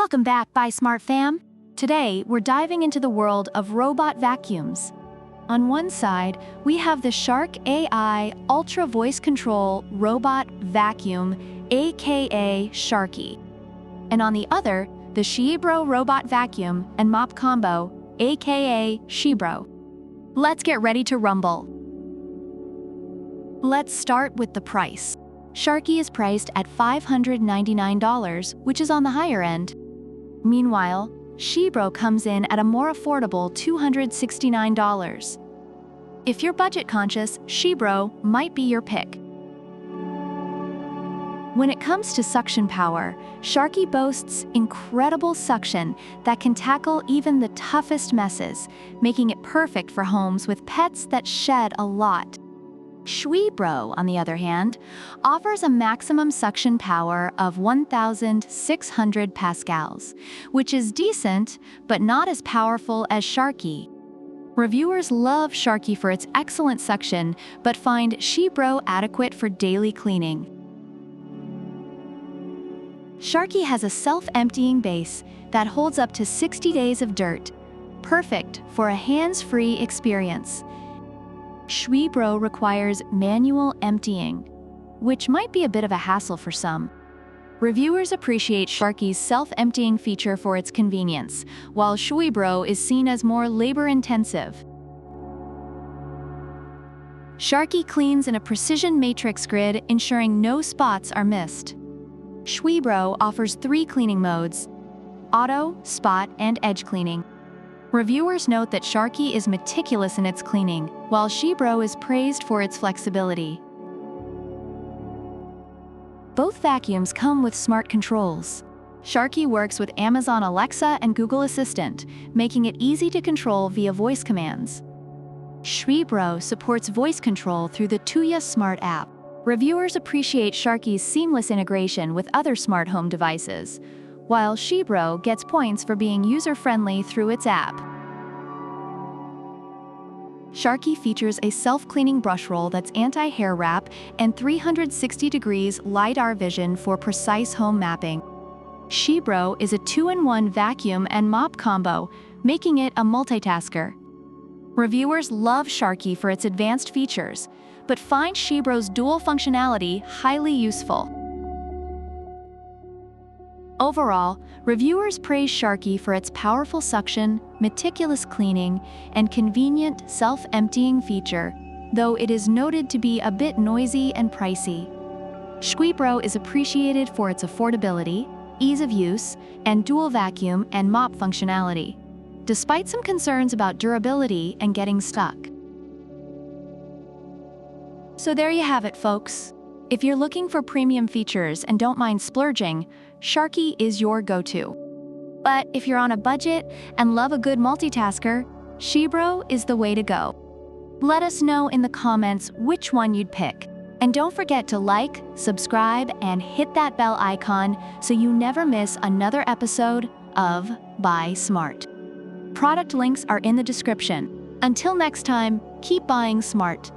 Welcome back, Buy Smart fam. Today, we're diving into the world of robot vacuums. On one side, we have the Shark AI Ultra Voice Control Robot Vacuum, aka Sharky. And on the other, the XIEBro Robot Vacuum and Mop Combo, aka XIEBro. Let's get ready to rumble. Let's start with the price. Sharky is priced at $599, which is on the higher end. Meanwhile, XIEBro comes in at a more affordable $269. If you're budget conscious, XIEBro might be your pick. When it comes to suction power, Sharky boasts incredible suction that can tackle even the toughest messes, making it perfect for homes with pets that shed a lot. XIEBro, on the other hand, offers a maximum suction power of 1,600 pascals, which is decent, but not as powerful as Sharky. Reviewers love Sharky for its excellent suction, but find XIEBro adequate for daily cleaning. Sharky has a self-emptying base that holds up to 60 days of dirt, perfect for a hands-free experience. XIEBro requires manual emptying, which might be a bit of a hassle for some. Reviewers appreciate Sharky's self-emptying feature for its convenience, while XIEBro is seen as more labor-intensive. Sharky cleans in a precision matrix grid, ensuring no spots are missed. XIEBro offers 3 cleaning modes: auto, spot, and edge cleaning. Reviewers note that Sharky is meticulous in its cleaning, while XIEBro is praised for its flexibility. Both vacuums come with smart controls. Sharky works with Amazon Alexa and Google Assistant, making it easy to control via voice commands. XIEBro supports voice control through the Tuya Smart app. Reviewers appreciate Sharky's seamless integration with other smart home devices, while XIEBro gets points for being user-friendly through its app. Sharky features a self-cleaning brush roll that's anti-hair wrap and 360 degrees LiDAR vision for precise home mapping. XIEBro is a 2-in-1 vacuum and mop combo, making it a multitasker. Reviewers love Sharky for its advanced features, but find XIEBro's dual functionality highly useful. Overall, reviewers praise Sharky for its powerful suction, meticulous cleaning, and convenient self-emptying feature, though it is noted to be a bit noisy and pricey. XIEBro is appreciated for its affordability, ease of use, and dual vacuum and mop functionality, despite some concerns about durability and getting stuck. So there you have it, folks. If you're looking for premium features and don't mind splurging, Sharky is your go-to. But if you're on a budget and love a good multitasker, XIEBro is the way to go. Let us know in the comments which one you'd pick. And don't forget to like, subscribe, and hit that bell icon so you never miss another episode of Buy Smart. Product links are in the description. Until next time, keep buying smart.